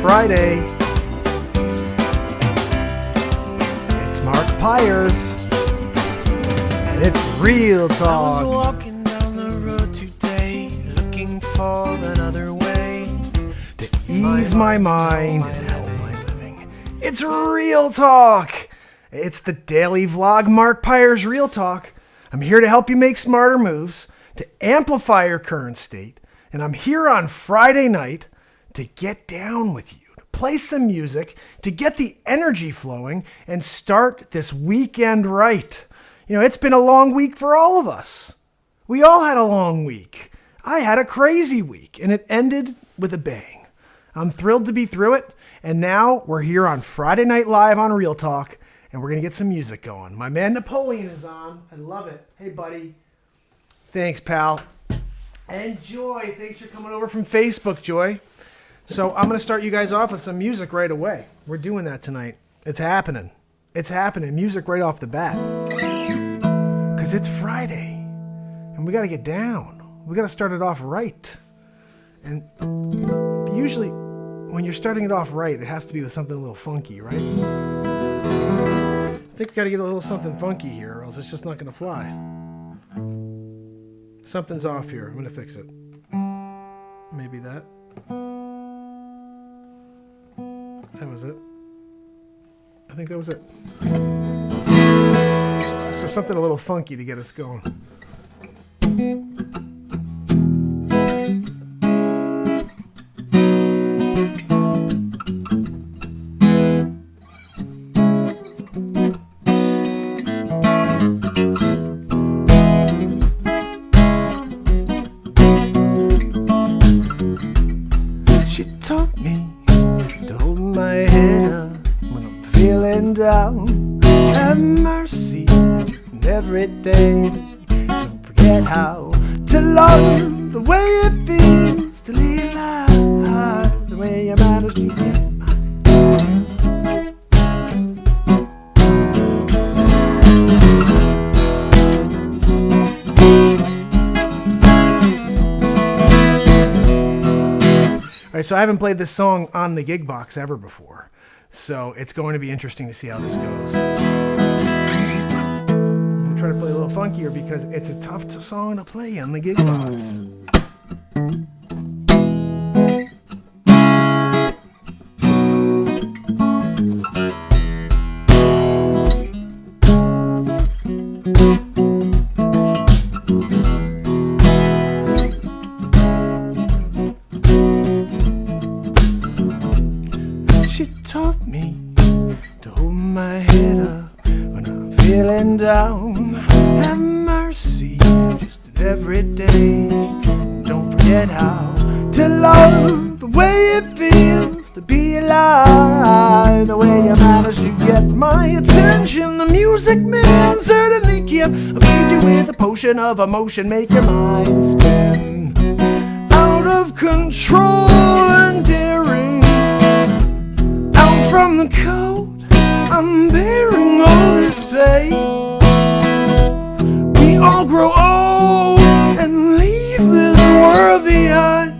Friday. It's Mark Pires, and it's Real Talk. I was walking down the road today, looking for another way to ease my mind and help my living. It's Real Talk. It's the daily vlog, Mark Pires Real Talk. I'm here to help you make smarter moves, to amplify your current state, and I'm here on Friday night to get down with you, to play some music, to get the energy flowing, and start this weekend right. You know, it's been a long week for all of us. We all had a long week. I had a crazy week, and it ended with a bang. I'm thrilled to be through it, and now we're here on Friday Night Live on Real Talk, and we're going to get some music going. My man Napoleon is on. I love it. Hey, buddy. Thanks, pal. And Joy, thanks for coming over from Facebook, Joy. So I'm going to start you guys off with some music right away. We're doing that tonight. It's happening. It's happening. Music right off the bat. Because it's Friday. And we got to get down. We got to start it off right. And usually when you're starting it off right, it has to be with something a little funky, right? I think we got to get a little something funky here, or else it's just not going to fly. Something's off here. I'm going to fix it. Maybe that. That was it. I think that was it. So something a little funky to get us going. She taught me to hold my head up when I'm feeling down. Have mercy every day. Don't forget how to love the way it feels to live life the way you managed to get All right, so I haven't played this song on the gig box ever before, so it's going to be interesting to see how this goes. I'm trying to play a little funkier because it's a tough song to play on the gig box. She taught me to hold my head up when I'm feeling down. Have mercy just every day. Don't forget how to love the way it feels to be alive. The way you managed to get my attention. The music man certainly can feed you with a potion of emotion. Make your mind spin. Out of control and daring. From the cold, I'm bearing all this pain. We all grow old and leave this world behind.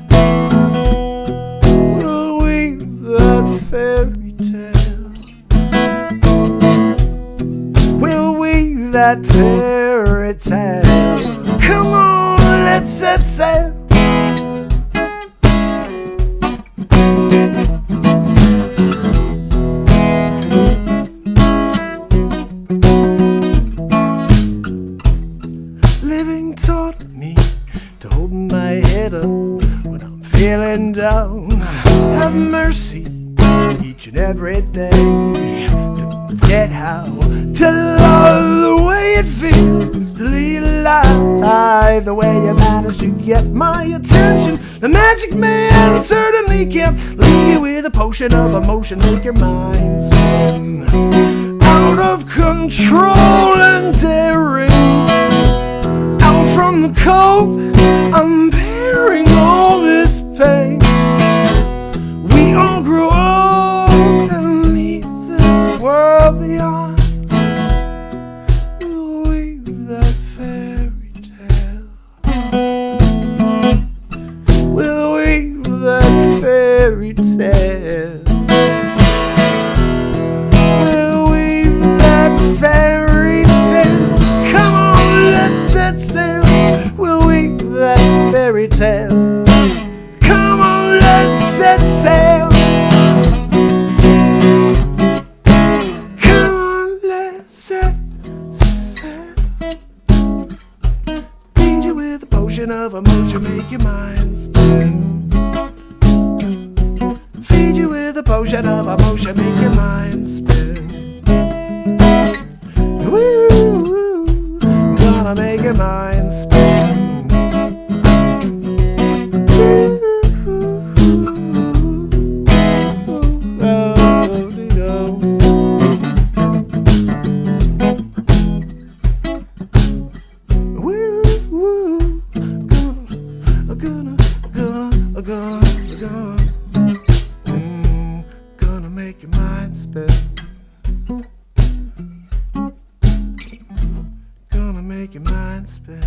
We'll weave that fairy tale. We'll weave that fairy tale. Come on, let's set sail. Living taught me to hold my head up when I'm feeling down. Have mercy each and every day. Don't forget how to love the way it feels to lead a life the way you managed to get my attention. The magic man certainly can leave you with a potion of emotion. Make your mind spin. Out of control and daring. From the cold, I'm bearing all this pain. We all grow old and leave this world behind. We'll weave that fairy tale. We'll weave that fairy tale. fairy tale. Come on, let's set sail. Come on, let's set sail. Feed you with a potion of emotion, make your mind spin. Feed you with a potion of emotion, make your mind spin. Woo, gonna make your mind spin. Gonna make your mind spin. Gonna make your mind spin.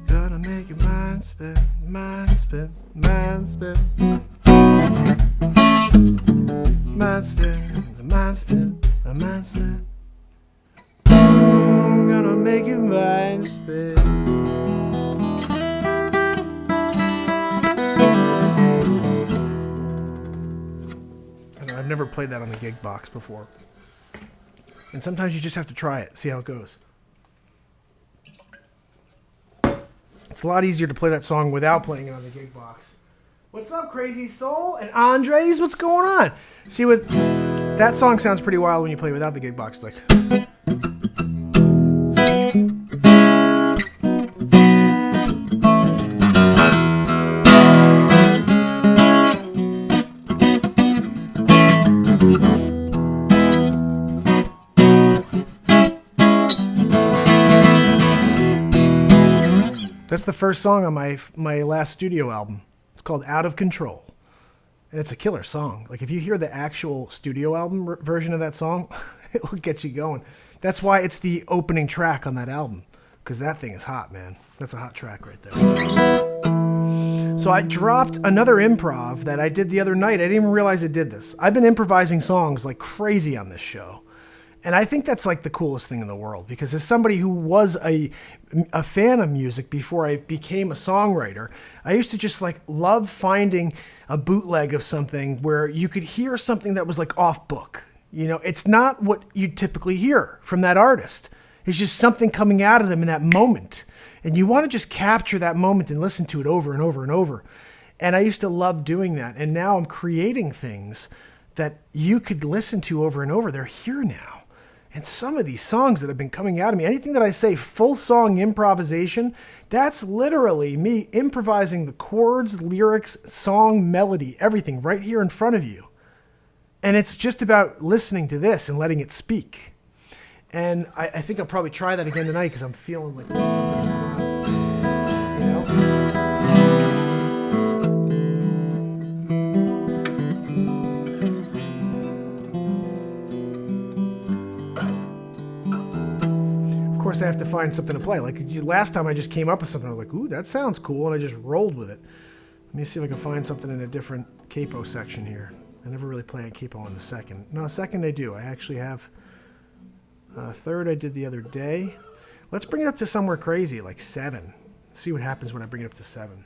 Gonna make your mind spin, mind spin, mind spin. Mind spin, mind spin, mind spin. Gonna make your mind spin. I've never played that on the gig box before. And sometimes you just have to try it, see how it goes. It's a lot easier to play that song without playing it on the gig box. What's up, Crazy Soul and Andres? What's going on? See, with that song sounds pretty wild when you play without the gig box. It's like... That's the first song on my last studio album. It's called Out of Control. And it's a killer song. Like, if you hear the actual studio album version of that song, it will get you going. That's why it's the opening track on that album. Because that thing is hot, man. That's a hot track right there. So I dropped another improv that I did the other night. I didn't even realize I did this. I've been improvising songs like crazy on this show. And I think that's like the coolest thing in the world, because as somebody who was a fan of music before I became a songwriter, I used to just like love finding a bootleg of something where you could hear something that was like off book. You know, it's not what you typically hear from that artist. It's just something coming out of them in that moment. And you want to just capture that moment and listen to it over and over and over. And I used to love doing that. And now I'm creating things that you could listen to over and over. They're here now. And some of these songs that have been coming out of me, anything that I say full song improvisation, that's literally me improvising the chords, lyrics, song, melody, everything right here in front of you. And it's just about listening to this and letting it speak. And I think I'll probably try that again tonight because I'm feeling like this. You know? Of course, I have to find something to play. Like last time I just came up with something. I was like, ooh, that sounds cool. And I just rolled with it. Let me see if I can find something in a different capo section here. I never really play a capo on the second. No, second I do. I actually have third I did the other day. Let's bring it up to somewhere crazy, like 7. Let's see what happens when I bring it up to 7.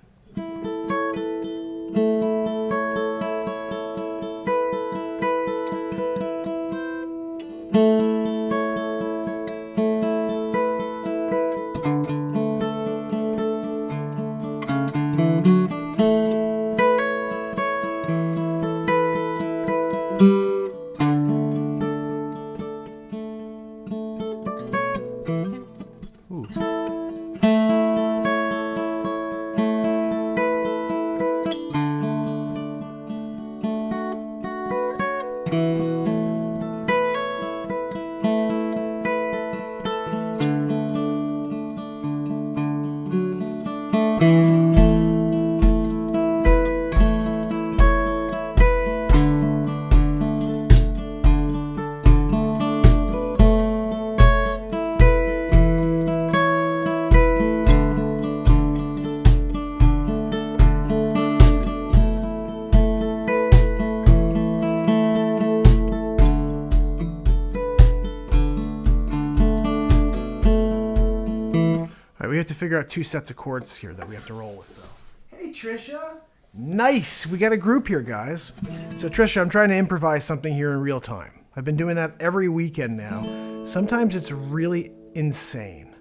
right, we have to figure out 2 sets of chords here that we have to roll with, though. Hey, Trisha. Nice. We got a group here, guys. So, Trisha, I'm trying to improvise something here in real time. I've been doing that every weekend now. Sometimes it's really insane.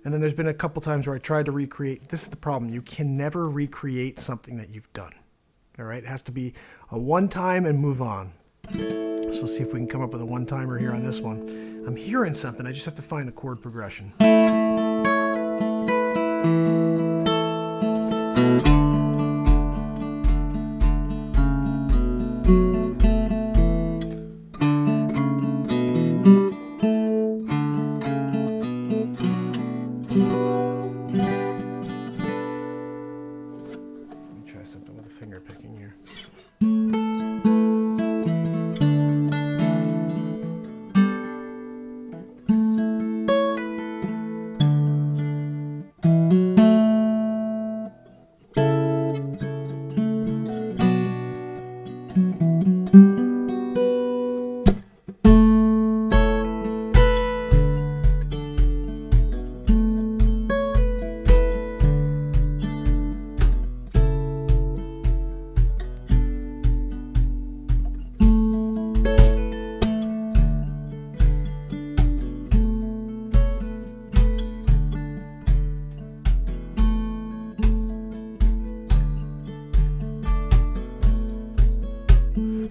And then there's been a couple times where I tried to recreate. This is the problem. You can never recreate something that you've done. All right? It has to be a one-time and move on. So let's see if we can come up with a one-timer here on this one. I'm hearing something. I just have to find a chord progression. Finger picking here.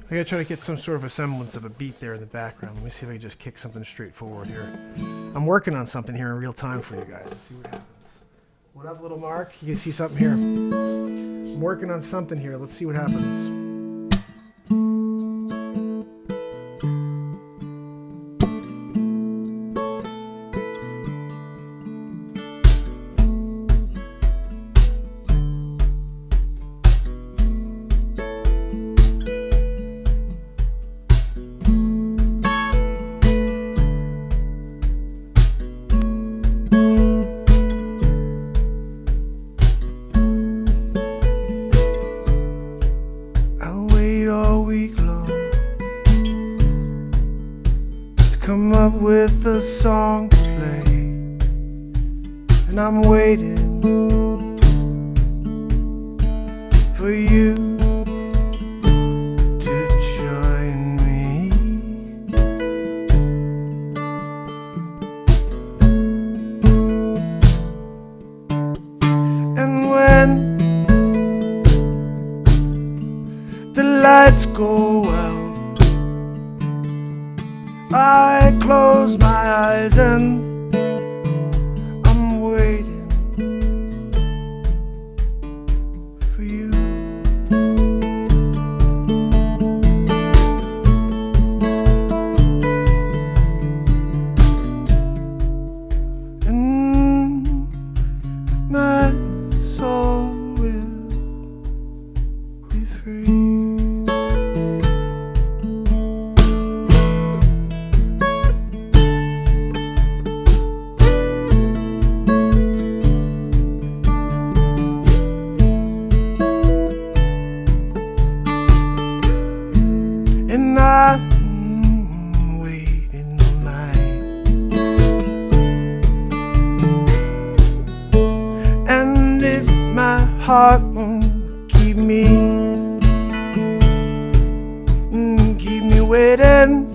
I gotta try to get some sort of a semblance of a beat there in the background. Let me see if I can just kick something straightforward here. I'm working on something here in real time for you guys. Let's see what happens. What up, little Mark? You can see something here. I'm working on something here. Let's see what happens. Come up with a song to play, and I'm waiting for you to join me. And when the lights go out, I close my eyes and I'm waiting for you. And my soul will be free. And I'm waiting all night. And if my heart won't keep me waiting,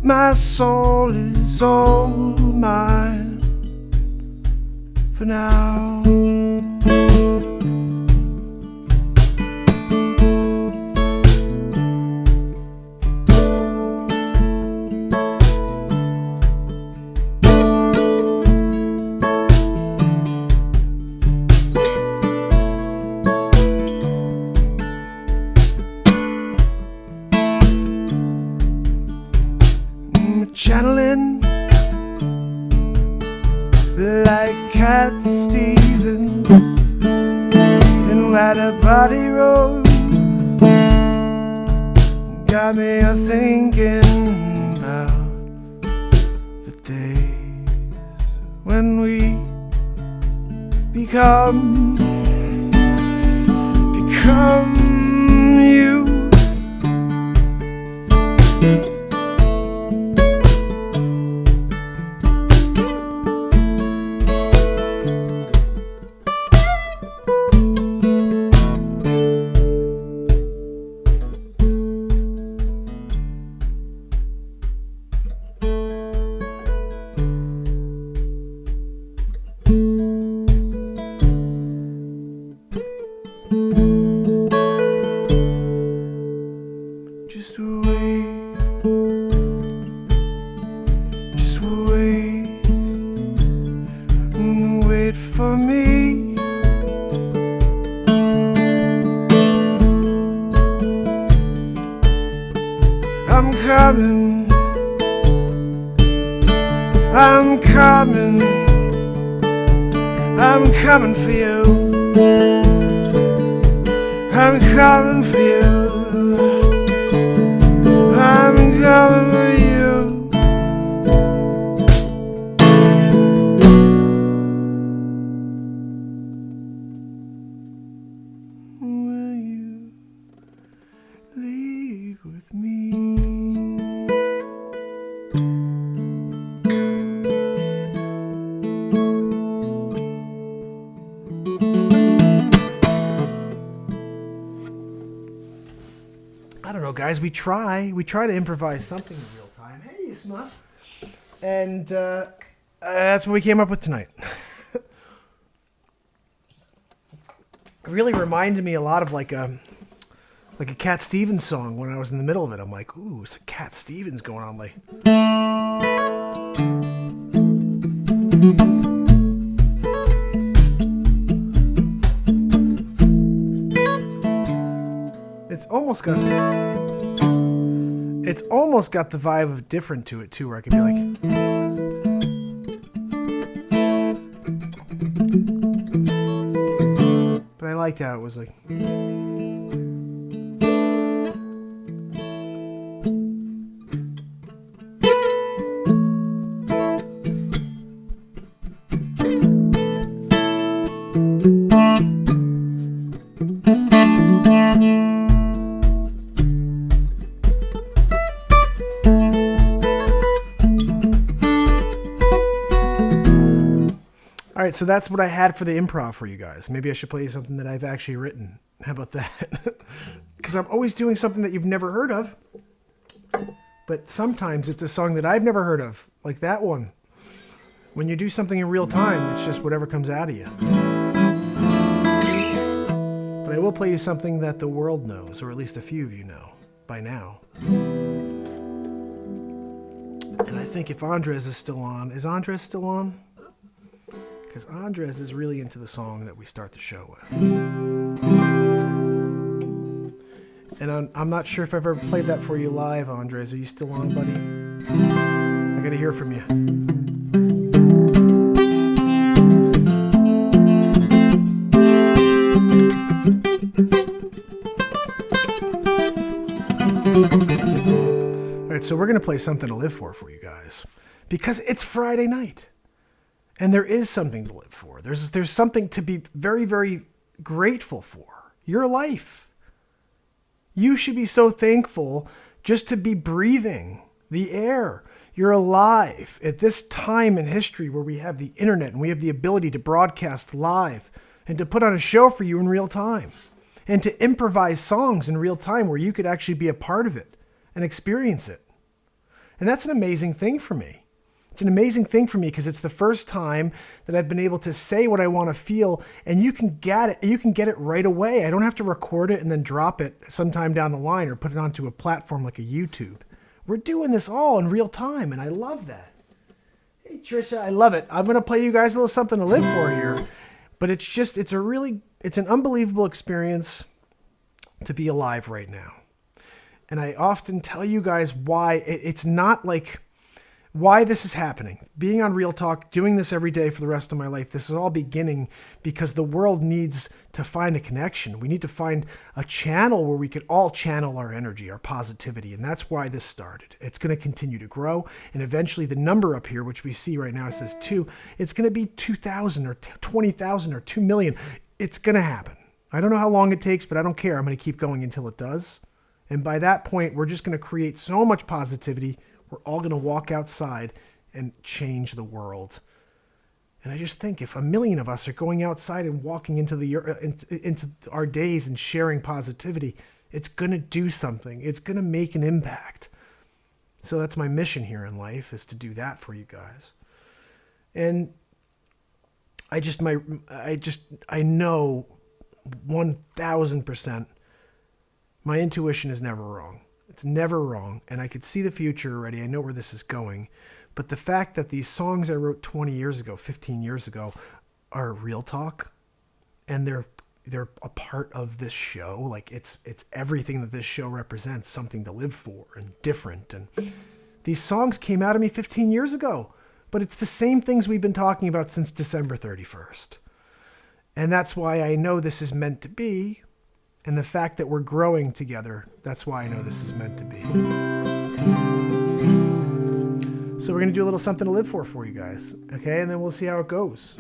my soul is all mine for now. Channeling like Cat Stevens in Ladder Body Road. Got me a thinking about the days when we become you. Just wait. Just wait. Wait for me. I'm coming. I'm coming. I'm coming for you. I'm coming for you. I'm coming for you. Will you leave with me? I don't know, guys. We try to improvise something in real time. Hey, Smut. And that's what we came up with tonight. It really reminded me a lot of like a Cat Stevens song. When I was in the middle of it, I'm like, ooh, it's a Cat Stevens going on. Like, it's almost got the vibe of different to it too, where I could be like, but I liked how it was like. All right, so that's what I had for the improv for you guys. Maybe I should play you something that I've actually written. How about that? Because I'm always doing something that you've never heard of. But sometimes it's a song that I've never heard of, like that one. When you do something in real time, it's just whatever comes out of you. But I will play you something that the world knows, or at least a few of you know by now. And I think if Andres is still on, is Andres still on? Because Andres is really into the song that we start the show with. And I'm not sure if I've ever played that for you live, Andres. Are you still on, buddy? I gotta hear from you. All right, so we're gonna play Something to Live for you guys. Because it's Friday night. And there is something to live for. There's something to be very, very grateful for. Your life. You should be so thankful just to be breathing the air. You're alive at this time in history where we have the internet and we have the ability to broadcast live and to put on a show for you in real time and to improvise songs in real time where you could actually be a part of it and experience it. And that's an amazing thing for me. It's an amazing thing for me because it's the first time that I've been able to say what I want to feel, and you can get it. You can get it right away. I don't have to record it and then drop it sometime down the line or put it onto a platform like a YouTube. We're doing this all in real time, and I love that. Hey, Trisha, I love it. I'm going to play you guys a little something to live for here, but it's an unbelievable experience to be alive right now. And I often tell you guys why it's not like why this is happening. Being on Real Talk, doing this every day for the rest of my life, this is all beginning because the world needs to find a connection. We need to find a channel where we can all channel our energy, our positivity, and that's why this started. It's going to continue to grow, and eventually the number up here, which we see right now, says 2, it's going to be 2,000 or 20,000 or 2 million. It's going to happen. I don't know how long it takes, but I don't care. I'm going to keep going until it does. And by that point, we're just going to create so much positivity. We're all going to walk outside and change the world. And I just think if 1 million of us are going outside and walking into our days and sharing positivity, it's going to do something. It's going to make an impact. So that's my mission here in life, is to do that for you guys. And I know 1000%. My intuition is never wrong. It's never wrong. And I could see the future already. I know where this is going. But the fact that these songs I wrote 20 years ago, 15 years ago, are real talk, and they're a part of this show. Like it's everything that this show represents, something to live for and different. And these songs came out of me 15 years ago, but it's the same things we've been talking about since December 31st. And that's why I know this is meant to be. And the fact that we're growing together, that's why I know this is meant to be. So we're going to do a little something to live for you guys. Okay? And then we'll see how it goes.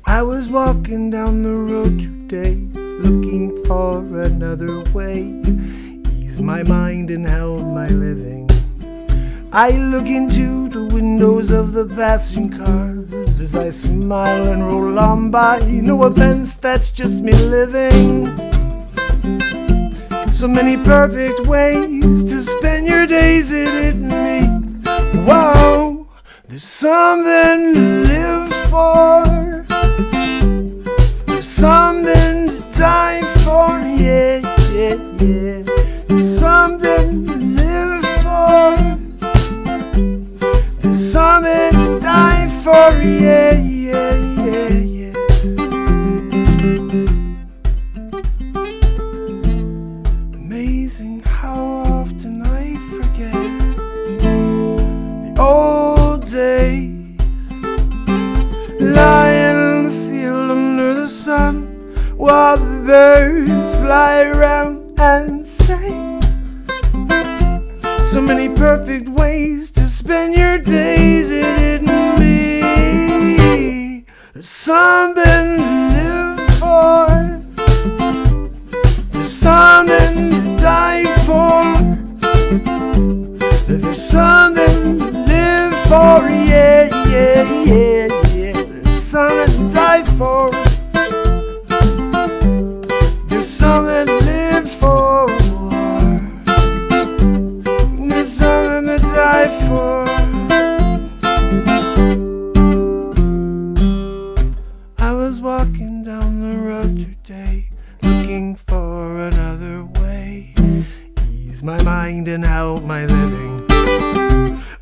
I was walking down the road today, looking for another way. Ease my mind and help my living. I look into the windows of the passing cars as I smile and roll on by. No offense, that's just me living. So many perfect ways to spend your days, it hit me. Whoa, there's something to live for. There's something to die for, yeah, yeah, yeah. There's something to live for. There's something to die for, yeah, yeah, yeah, yeah. Amazing how often I forget the old days, lying in the field under the sun while the birds fly around and sing. So many perfect ways to spend your days, it hit me. There's something to live for. There's something to die for. There's something to live for, yeah, yeah, yeah, yeah. There's something to die for. There's something to live for. There's something to die for. I was walking down the road today, looking for another way. Ease my mind and help my living.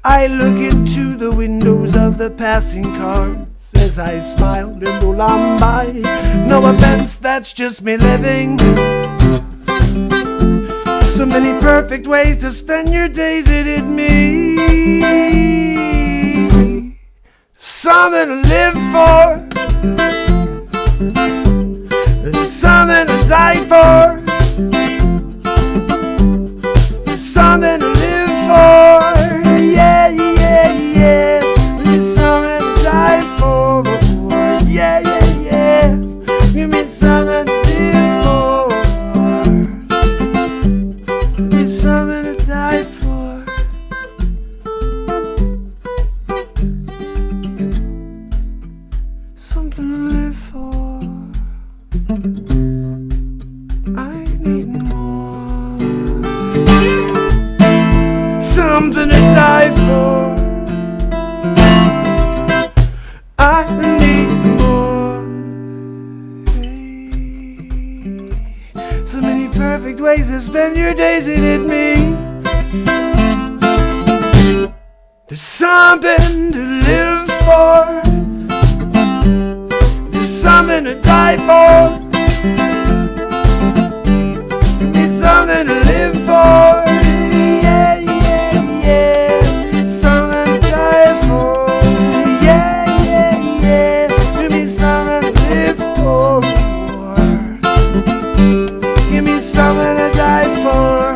I look into the windows of the passing cars as I smiled and roll on by. No offense, that's just me living. So many perfect ways to spend your days, it hit me. Something to live for. There's something to die for. There's something to live for. Yeah, yeah, yeah. There's something to die for. Yeah, yeah, yeah. Give me something to live for. There's something to die for. Something to live for. spend your days in it, me. There's something to live for. There's something to die for. There's something to live for. Yeah, yeah, yeah. Something to die for. Yeah, yeah, yeah. Give me something to live for. Give me something to die for.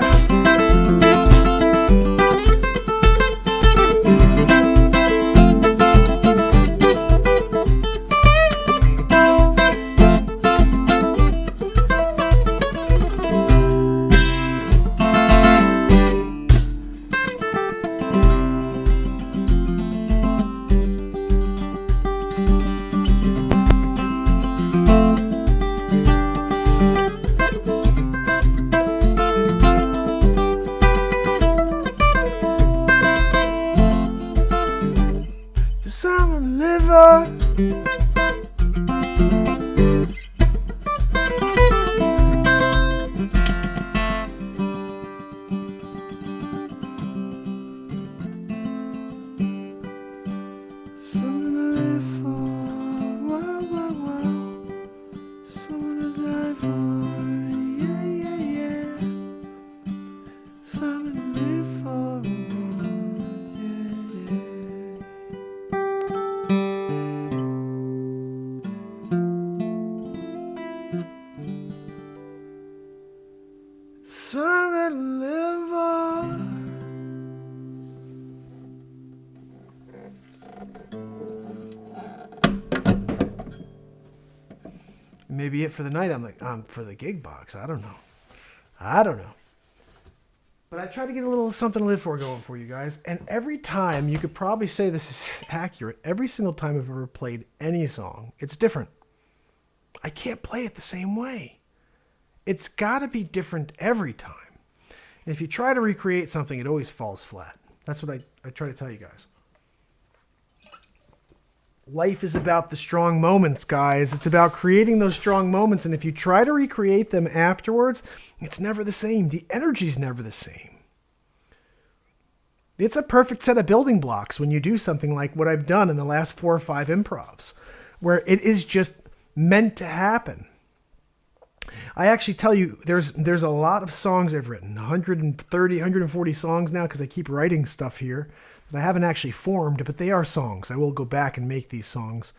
Something to live for. Something to live for. Wow, wow, wow. Something to die for. Yeah, yeah, yeah. Something to live for. Yeah, yeah. Something to live for. Maybe it for the night. I'm like, for the gig box. I don't know. But I try to get a little something to live for going for you guys. And every time, you could probably say this is accurate. Every single time I've ever played any song, it's different. I can't play it the same way. It's got to be different every time. And if you try to recreate something, it always falls flat. That's what I try to tell you guys. Life is about the strong moments, guys. It's about creating those strong moments. And if you try to recreate them afterwards, it's never the same. The energy's never the same. It's a perfect set of building blocks when you do something like what I've done in the last 4 or 5 improvs, where it is just meant to happen. I actually tell you, there's a lot of songs I've written, 130, 140 songs now, because I keep writing stuff here that I haven't actually formed, but they are songs. I will go back and make these songs.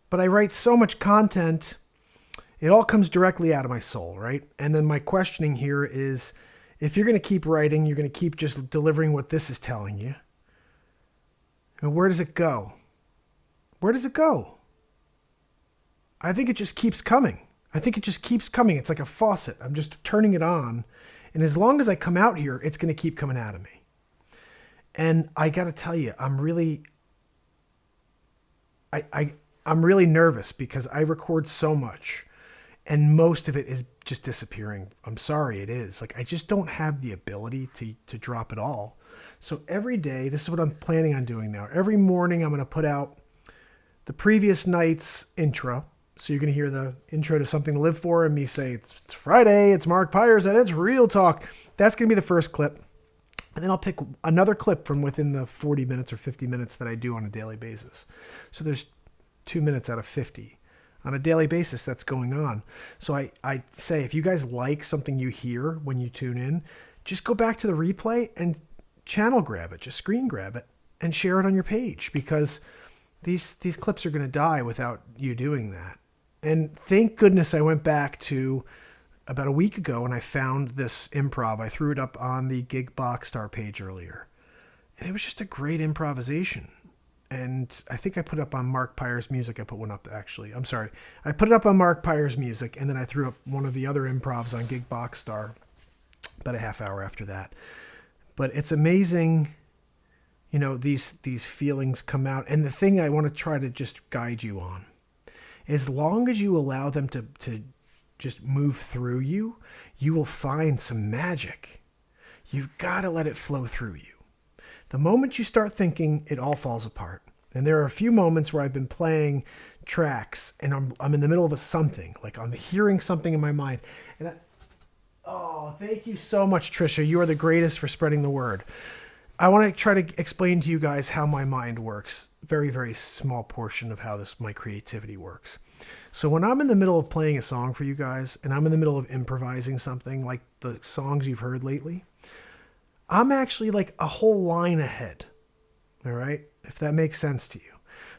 But I write so much content, it all comes directly out of my soul, right? And then my questioning here is, if you're going to keep writing, you're going to keep just delivering what this is telling you. And where does it go? Where does it go? I think it just keeps coming. It's like a faucet. I'm just turning it on. And as long as I come out here, it's going to keep coming out of me. And I got to tell you, I'm really nervous because I record so much and most of it is just disappearing. I'm sorry, it is. Like, I just don't have the ability to drop it all. So every day, this is what I'm planning on doing now. Every morning, I'm going to put out the previous night's intro. So you're going to hear the intro to Something to Live For and me say, it's Friday, it's Mark Pires, and it's Real Talk. That's going to be the first clip. And then I'll pick another clip from within the 40 minutes or 50 minutes that I do on a daily basis. So there's 2 minutes out of 50 on a daily basis that's going on. So I say, if you guys like something you hear when you tune in, just go back to the replay and channel grab it, just screen grab it and share it on your page, because these clips are going to die without you doing that. And thank goodness I went back to about a week ago and I found this improv. I threw it up on the Gig Box Star page earlier. And it was just a great improvisation. And I think I put it up on Mark Pires Music. I put one up, actually. I'm sorry. I put it up on Mark Pires Music, and then I threw up one of the other improvs on Gig Box Star about a half hour after that. But it's amazing, you know, these feelings come out. And the thing I want to try to just guide you on, as long as you allow them to just move through you, you will find some magic. You've got to let it flow through you. The moment you start thinking, it all falls apart. And there are a few moments where I've been playing tracks and I'm in the middle of something, like I'm hearing something in my mind. And Oh, thank you so much, Trisha. You are the greatest for spreading the word. I want to try to explain to you guys how my mind works. Very, very small portion of how my creativity works. So when I'm in the middle of playing a song for you guys, and I'm in the middle of improvising something like the songs you've heard lately, I'm actually like a whole line ahead. All right? If that makes sense to you.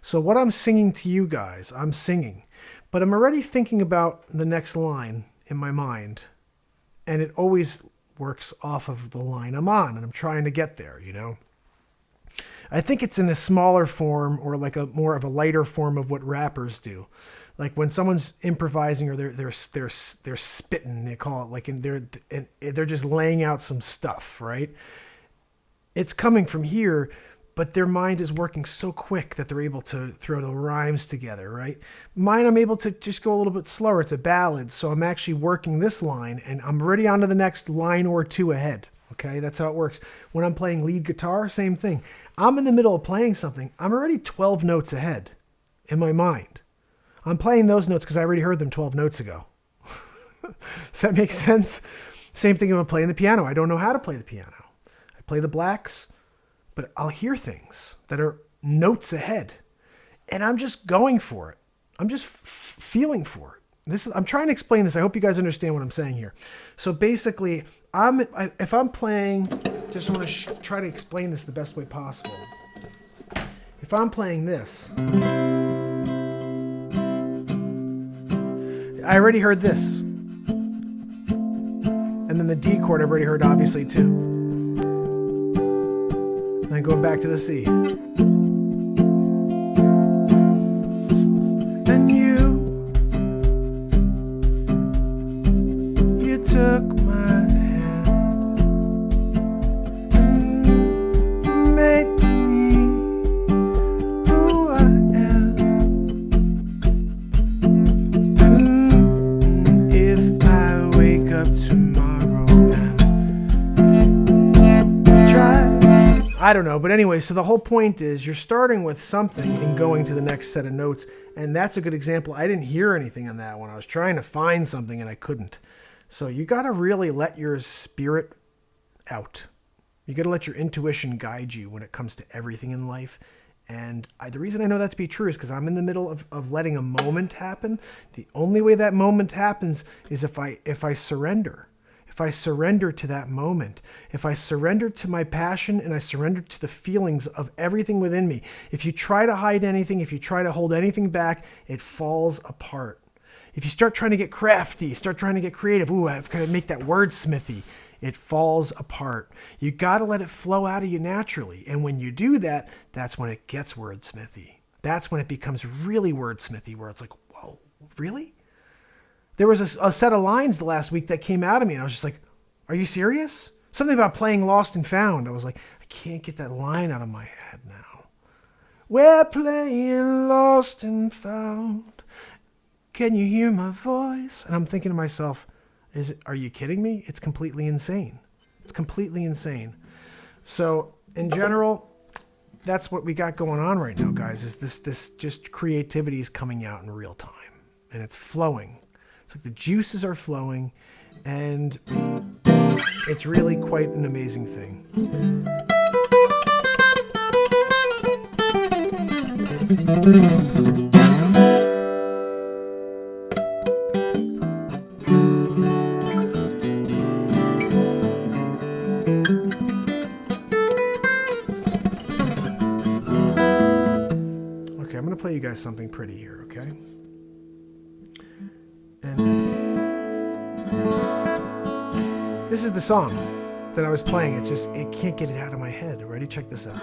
So what I'm singing to you guys, I'm singing, but I'm already thinking about the next line in my mind. And it always works off of the line I'm on, and I'm trying to get there, you know? I think it's in a smaller form or like a more of a lighter form of what rappers do. Like when someone's improvising or they're spitting, they call it, like, and they're just laying out some stuff, right? It's coming from here, but their mind is working so quick that they're able to throw the rhymes together, right? Mine, I'm able to just go a little bit slower. It's a ballad, so I'm actually working this line, and I'm already on to the next line or two ahead, okay? That's how it works. When I'm playing lead guitar, same thing. I'm in the middle of playing something. I'm already 12 notes ahead in my mind. I'm playing those notes because I already heard them 12 notes ago. Does that make sense? Same thing when I'm playing the piano. I don't know how to play the piano. I play the blacks, but I'll hear things that are notes ahead, and I'm just going for it. I'm just feeling for it. I'm trying to explain this. I hope you guys understand what I'm saying here. So basically, if I'm playing, just want to try to explain this the best way possible. If I'm playing this, I already heard this, and then the D chord I've already heard, obviously, too. And then going back to the C. And you took my hand and you made me who I am. And if I wake up tomorrow and try, I don't know, but anyway, so the whole point is you're starting with something and going to the next set of notes, and that's a good example. I didn't hear anything on that one. I was trying to find something and I couldn't. So you got to really let your spirit out. You got to let your intuition guide you when it comes to everything in life. And the reason I know that to be true is because I'm in the middle of letting a moment happen. The only way that moment happens is if I surrender. If I surrender to that moment, if I surrender to my passion and I surrender to the feelings of everything within me, if you try to hide anything, if you try to hold anything back, it falls apart. If you start trying to get crafty, start trying to get creative, ooh, I've got to make that wordsmithy, it falls apart. You got to let it flow out of you naturally. And when you do that, that's when it gets wordsmithy. That's when it becomes really wordsmithy, where it's like, whoa, really? There was a set of lines the last week that came out of me, and I was just like, are you serious? Something about playing Lost and Found. I was like, I can't get that line out of my head now. We're playing Lost and Found. Can you hear my voice? And I'm thinking to myself, are you kidding me? It's completely insane. It's completely insane. So in general, that's what we got going on right now, guys, is this just creativity is coming out in real time, and it's flowing. It's like the juices are flowing, and it's really quite an amazing thing. Okay, I'm going to play you guys something pretty here, okay? And this is the song that I was playing. It's just, it can't get it out of my head. Ready? Check this out.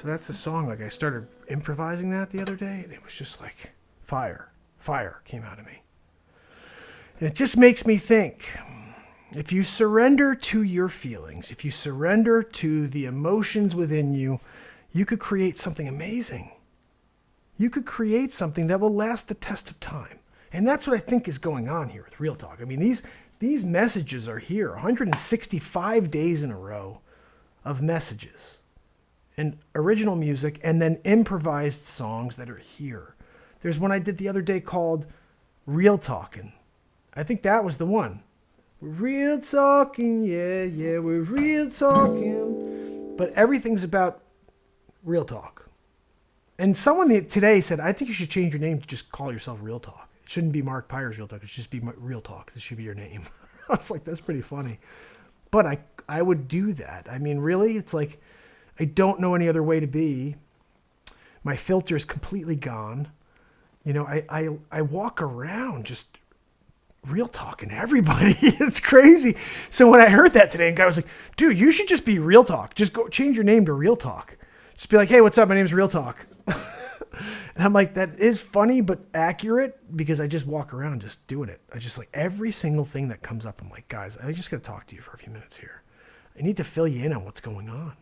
So that's the song. Like I started improvising that the other day, and it was just like fire came out of me. And it just makes me think, if you surrender to your feelings, if you surrender to the emotions within you, you could create something amazing. You could create something that will last the test of time. And that's what I think is going on here with Real Talk. I mean, these messages are here, 165 days in a row of messages and original music, and then improvised songs that are here. There's one I did the other day called Real Talkin'. I think that was the one. We're real talking, yeah, we're real talking. But everything's about real talk. And someone today said, I think you should change your name to just call yourself Real Talk. It shouldn't be Mark Pires Real Talk. It should just be Real Talk. This should be your name. I was like, that's pretty funny. But I would do that. I mean, really, it's like, I don't know any other way to be. My filter is completely gone. You know, I walk around just real talking to everybody. It's crazy. So when I heard that today, and guy was like, dude, you should just be Real Talk. Just go change your name to Real Talk. Just be like, hey, what's up? My name's Real Talk. And I'm like, that is funny, but accurate, because I just walk around just doing it. I just like every single thing that comes up. I'm like, guys, I just got to talk to you for a few minutes here. I need to fill you in on what's going on.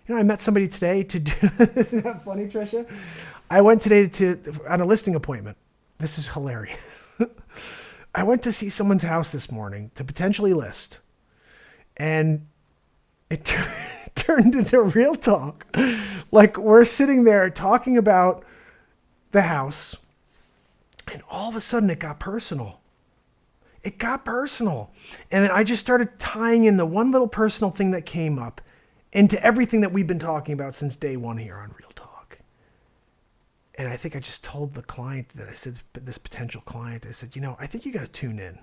You know, I met somebody today to do, isn't that funny, Trisha? I went today on a listing appointment. This is hilarious. I went to see someone's house this morning to potentially list, and it turned into Real Talk. Like, we're sitting there talking about the house, and all of a sudden it got personal. It got personal. And then I just started tying in the one little personal thing that came up into everything that we've been talking about since day one here on Real Talk. And I think I just told the client that I said, this potential client, I said, you know, I think you got to tune in.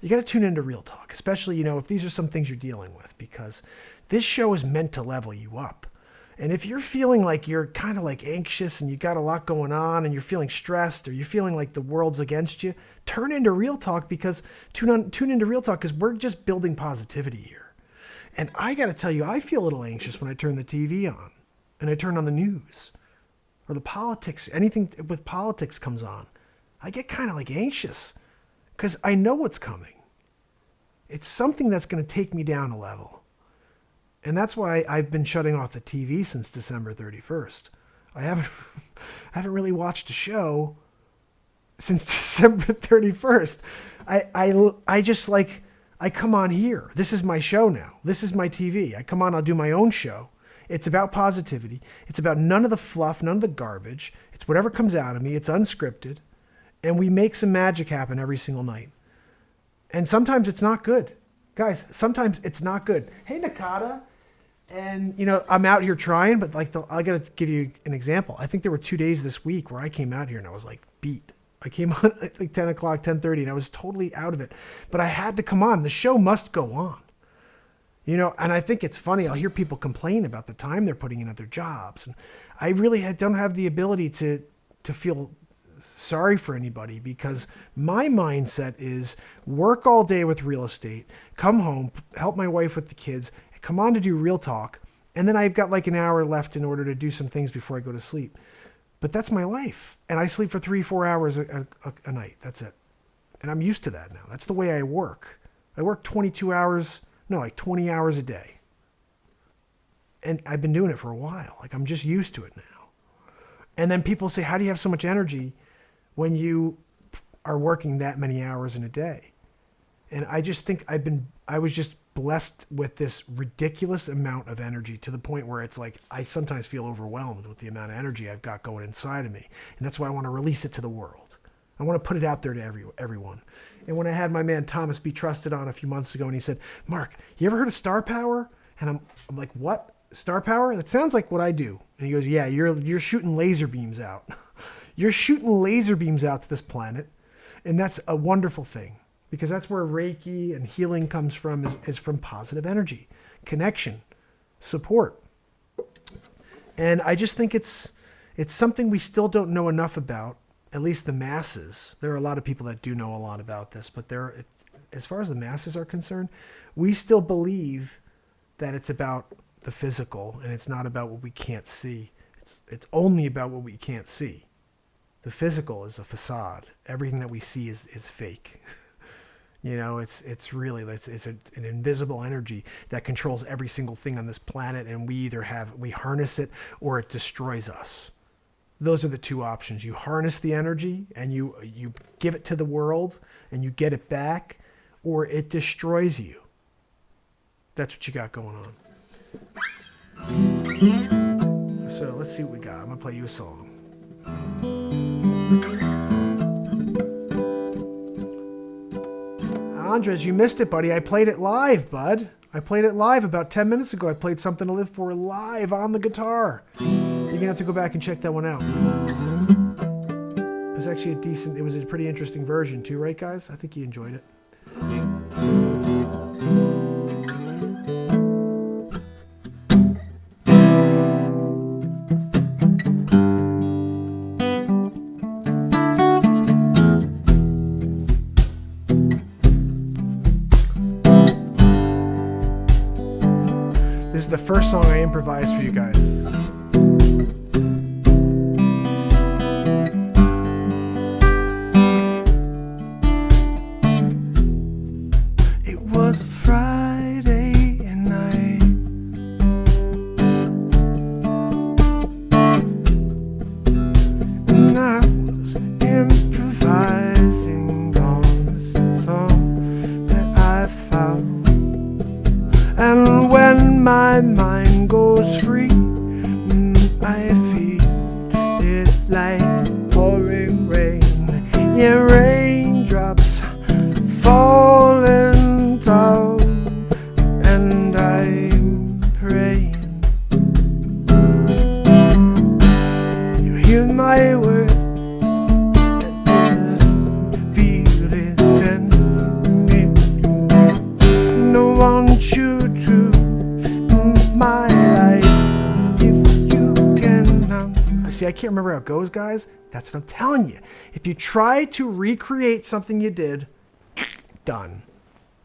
You got to tune into Real Talk, especially, you know, if these are some things you're dealing with, because this show is meant to level you up. And if you're feeling like you're kind of like anxious and you got a lot going on and you're feeling stressed, or you're feeling like the world's against you, turn into Real Talk, because tune into Real Talk, because we're just building positivity here. And I got to tell you, I feel a little anxious when I turn the TV on and I turn on the news or the politics, anything with politics comes on. I get kind of like anxious because I know what's coming. It's something that's going to take me down a level. And that's why I've been shutting off the TV since December 31st. I haven't really watched a show since December 31st. I just like, I come on here. This is my show now. This is my TV. I come on, I'll do my own show. It's about positivity. It's about none of the fluff, none of the garbage. It's whatever comes out of me. It's unscripted. And we make some magic happen every single night. And sometimes it's not good. Guys, sometimes it's not good. Hey, Nakata. And, you know, I'm out here trying, but like, I got to give you an example. I think there were 2 days this week where I came out here and I was like beat. I came on at like 10 o'clock, 10:30, and I was totally out of it. But I had to come on. The show must go on. You know, and I think it's funny. I'll hear people complain about the time they're putting in at their jobs. And I really don't have the ability to feel sorry for anybody, because my mindset is work all day with real estate, come home, help my wife with the kids, come on to do Real Talk, and then I've got like an hour left in order to do some things before I go to sleep. But that's my life. And I sleep for 3-4 hours a night. That's it. And I'm used to that now. That's the way I work. I work 20 hours a day. And I've been doing it for a while. Like, I'm just used to it now. And then people say, how do you have so much energy when you are working that many hours in a day? And I just think I was just blessed with this ridiculous amount of energy, to the point where it's like, I sometimes feel overwhelmed with the amount of energy I've got going inside of me. And that's why I want to release it to the world. I want to put it out there to everyone. And when I had my man Thomas B. Trusted on a few months ago, and he said, Mark, you ever heard of star power? And I'm like, what? Star power? That sounds like what I do. And he goes, yeah, you're shooting laser beams out. You're shooting laser beams out to this planet. And that's a wonderful thing, because that's where Reiki and healing comes from, is from positive energy, connection, support. And I just think it's something we still don't know enough about, at least the masses. There are a lot of people that do know a lot about this, but as far as the masses are concerned, we still believe that it's about the physical and it's not about what we can't see. it's only about what we can't see. The physical is a facade. Everything that we see is fake. You know, it's really an invisible energy that controls every single thing on this planet, and we harness it or it destroys us. Those are the two options. You harness the energy and you give it to the world and you get it back, or it destroys you. That's what you got going on. So let's see what we got. I'm gonna play you a song. Andres, you missed it, buddy. I played it live, bud. I played it live about 10 minutes ago. I played Something to Live For live on the guitar. You're gonna have to go back and check that one out. It was actually it was a pretty interesting version too, right guys? I think you enjoyed it. This is the first song I improvised for you guys. It was a Friday night. And I was improvising on this song that I found. And when my mind goes free, I feel it like pouring rain. Yeah, raindrops falling down, and I'm praying. You hear my words and feel it send me. No one you to my life if you can. See, I can't remember how it goes, guys. That's what I'm telling you. If you try to recreate something you did, done.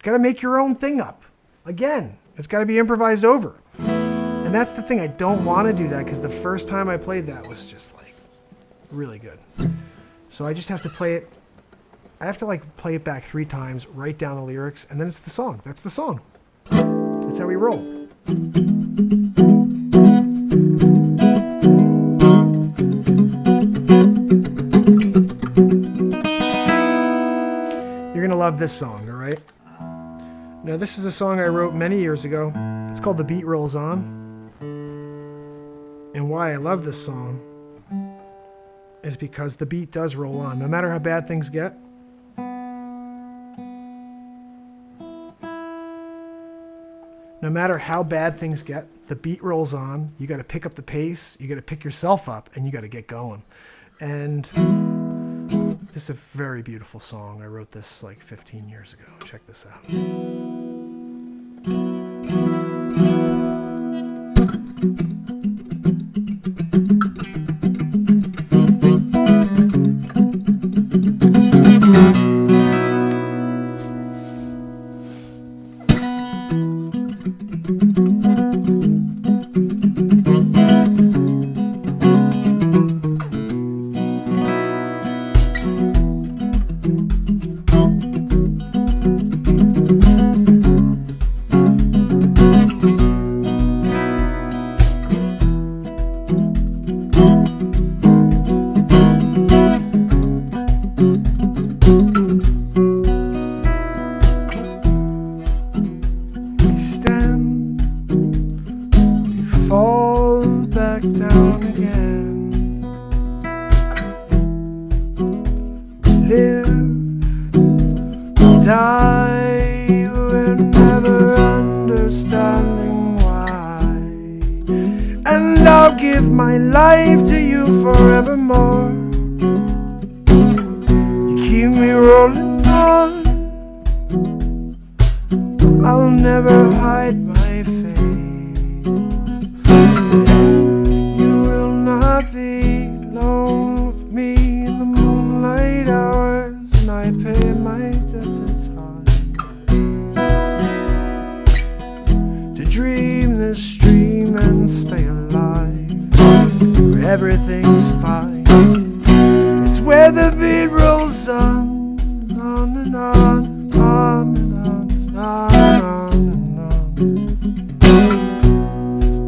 Gotta make your own thing up. Again, it's gotta be improvised over. And that's the thing, I don't want to do that because the first time I played that was just like really good. So I just have to play it. I have to like play it back 3 times, write down the lyrics, and then it's the song. That's the song. That's how we roll. You're gonna love this song, all right? Now, this is a song I wrote many years ago. It's called The Beat Rolls On. And why I love this song is because the beat does roll on, no matter how bad things get. No matter how bad things get, the beat rolls on. You got to pick up the pace. You got to pick yourself up, and you got to get going. And this is a very beautiful song. I wrote this like 15 years ago. Check this out. everything's fine. It's where the beat rolls on and on and on and on and on and on.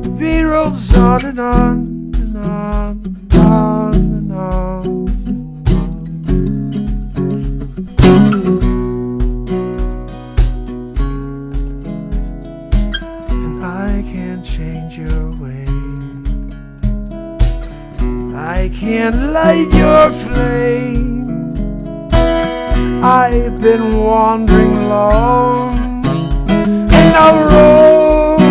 The beat rolls on and on and on and on and on. And I can't change your way. I can't light your flame. I've been wandering long, and I'll roam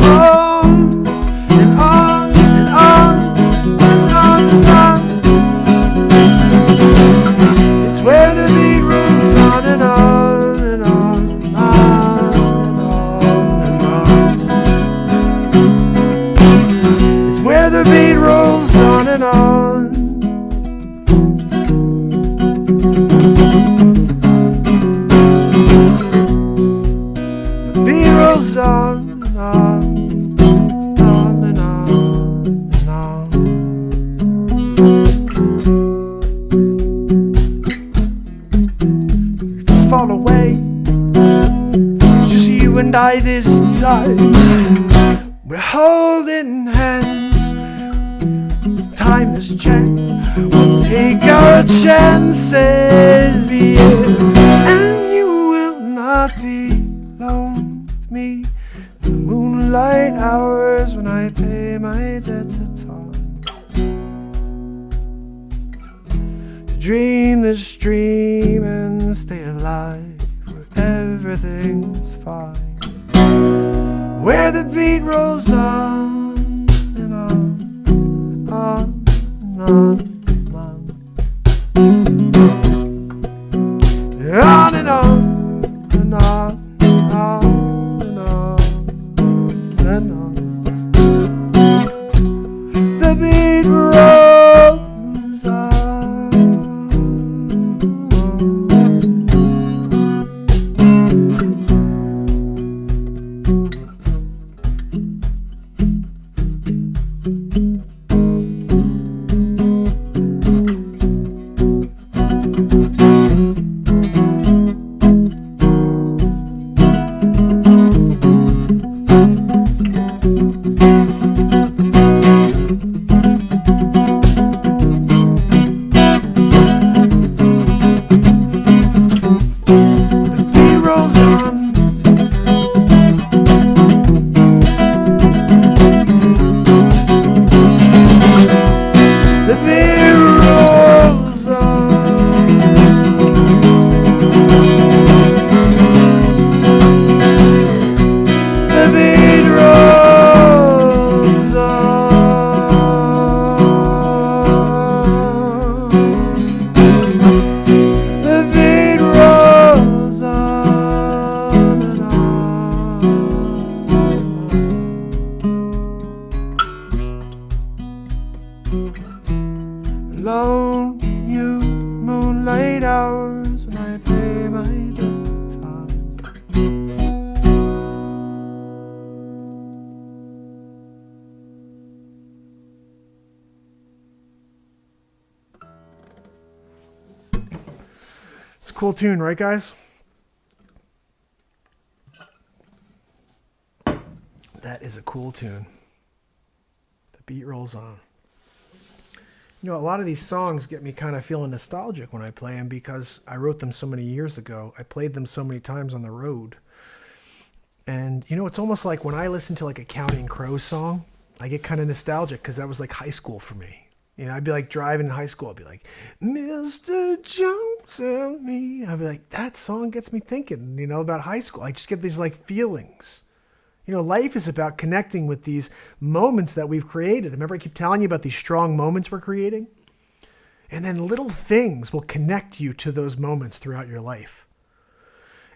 on and on and on and on and on. It's where the beat rolls on and on and on and on and on. It's where the beat rolls on and on. The beat rolls on and on and on and on. If you fall away, it's just you and I this time. We're holding hands. This time, this chance, we'll take our chances, yeah. And you will not be alone with me. The moonlight hours when I pay my debts at time. To dream this dream and stay alive where everything's fine. Where the beat rolls on and on and on and on and on and on and on and on and on. The beat rolls on. Alone, you moonlight hours when I pay my debt to time. It's a cool tune, right, guys? That is a cool tune. The beat rolls on. You know, a lot of these songs get me kind of feeling nostalgic when I play them because I wrote them so many years ago. I played them so many times on the road. And, you know, it's almost like when I listen to like a Counting Crows song, I get kind of nostalgic because that was like high school for me. You know, I'd be like driving in high school. I'd be like, Mr. Jones and me. I'd be like, that song gets me thinking, you know, about high school. I just get these like feelings. You know, life is about connecting with these moments that we've created. Remember, I keep telling you about these strong moments we're creating? And then little things will connect you to those moments throughout your life.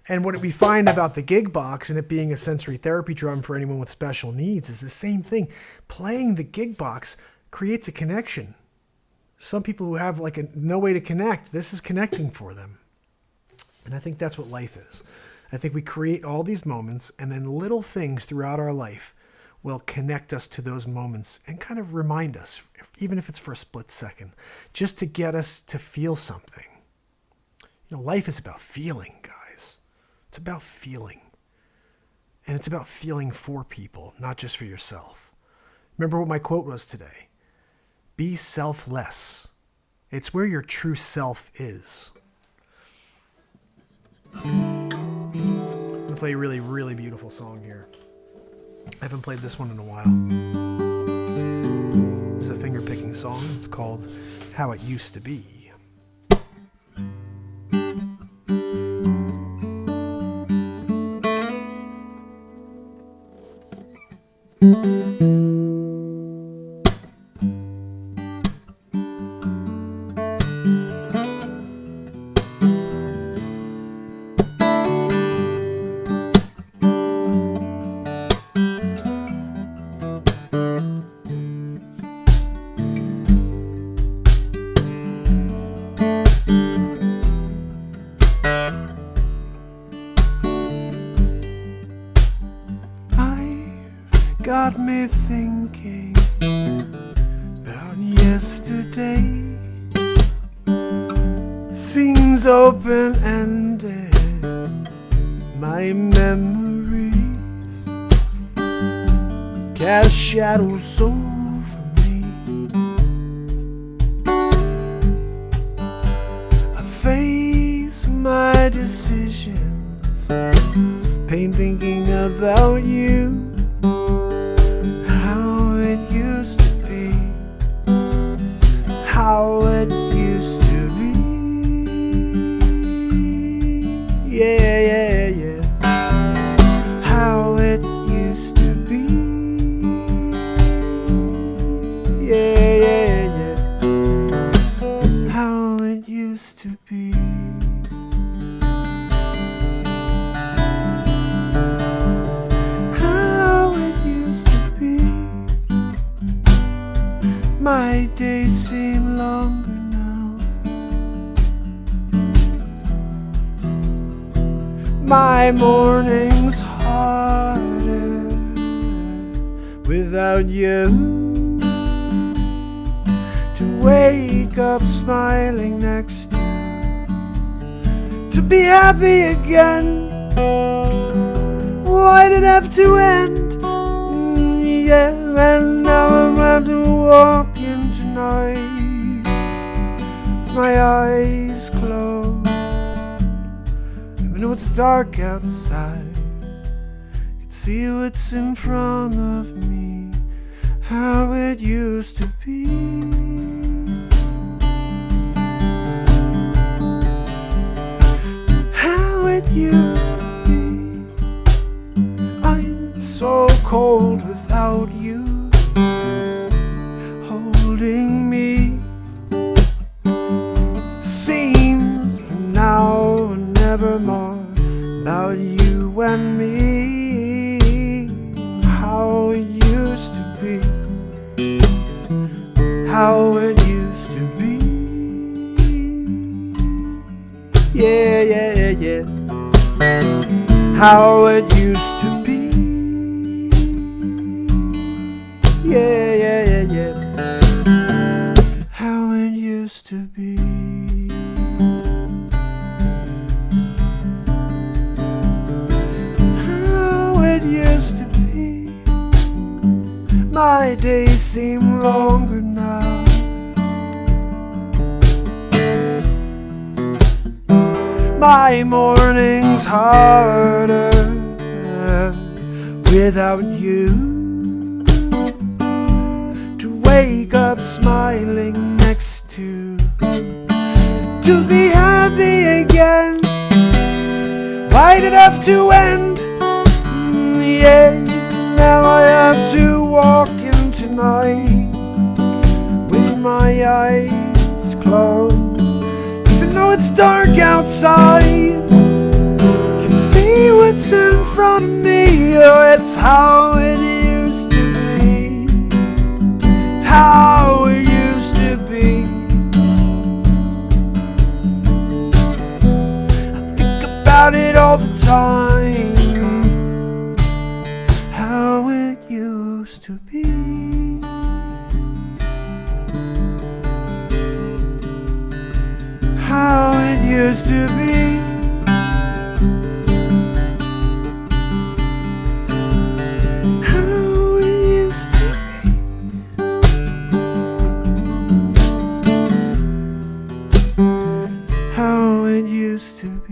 And what we find about the gig box and it being a sensory therapy drum for anyone with special needs is the same thing. Playing the gig box creates a connection. Some people who have like no way to connect, this is connecting for them. And I think that's what life is. I think we create all these moments and then little things throughout our life will connect us to those moments and kind of remind us, even if it's for a split second, just to get us to feel something. Life is about feeling, guys. It's about feeling. And it's about feeling for people, not just for yourself. Remember what my quote was today. Be selfless. It's where your true self is. I'm going to play a really, really beautiful song here. I haven't played this one in a while. It's a finger-picking song. It's called How It Used to Be. Got me thinking about yesterday. Scenes open-ended, my memories cast shadows over me. I face my decisions, pain thinking about you. How it used to be. Yeah, yeah, yeah. How it used to be. Yeah, yeah, yeah. How it used to be. How it used to be. My days seem longer now. My mornings harder without you. To wake up smiling next to be happy again. Why'd it have to end? Yeah, and now I'm glad to walk in tonight, my eyes closed. Even though it's dark outside, I can see what's in front of me. How it used to be. How it used to be. I'm so cold without you holding me. Scenes from now and nevermore about you and me. How it used to be. How it used to be. Yeah, yeah, yeah. How it used to be. Yeah, yeah, yeah, yeah. How it used to be. How it used to be. My days seem longer now. My mornings harder without you. Wake up smiling next to be happy again. Why'd it have to end? Yeah, now I have to walk in tonight with my eyes closed. Even though it's dark outside, I can see what's in front of me. Oh, it's how it used to be. How it used to be. I think about it all the time. How it used used to be. How it used to be. How it used to be. How it used to be.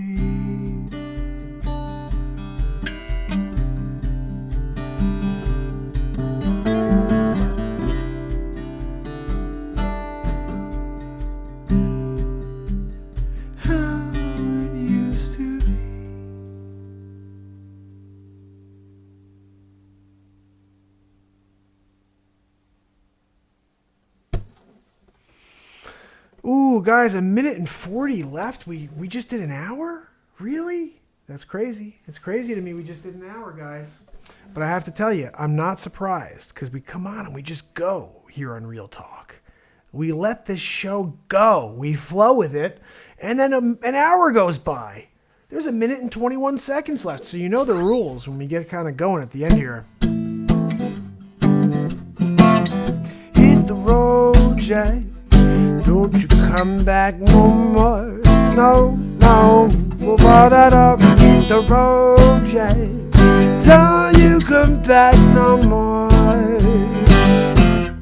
Ooh, guys, 1:40 left. We just did an hour? Really? That's crazy. It's crazy to me we just did an hour, guys. But I have to tell you, I'm not surprised because we come on and we just go here on Real Talk. We let this show go. We flow with it. And then an hour goes by. There's 1:21 seconds left. So you know the rules when we get kind of going at the end here. Hit the road, Jay. Don't you come back no more. No, no. We'll bar that up. Hit the road, Jay. Don't you come back no more.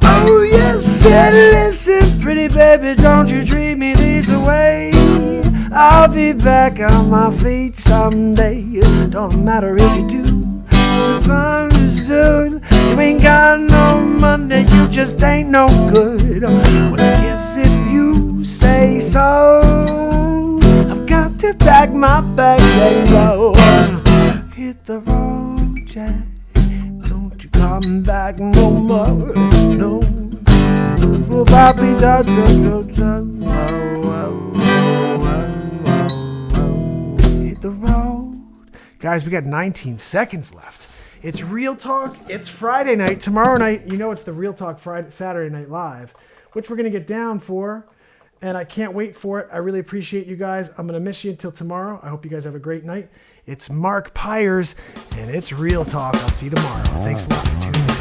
Oh, yes, said, listen, pretty baby, don't you treat me this way. I'll be back on my feet someday. Don't matter if you do. It's understood. You ain't got no money, you just ain't no good. Well, I guess if you say so, I've got to pack my bag and go. Hit the road, Jack. Don't you come back no more. No. Well, Bobby, hit the road. Guys, we got 19 seconds left. It's Real Talk. It's Friday night. Tomorrow night, you know it's the Real Talk Saturday Night Live, which we're going to get down for, and I can't wait for it. I really appreciate you guys. I'm going to miss you until tomorrow. I hope you guys have a great night. It's Mark Pires, and it's Real Talk. I'll see you tomorrow. Thanks a lot for tuning in.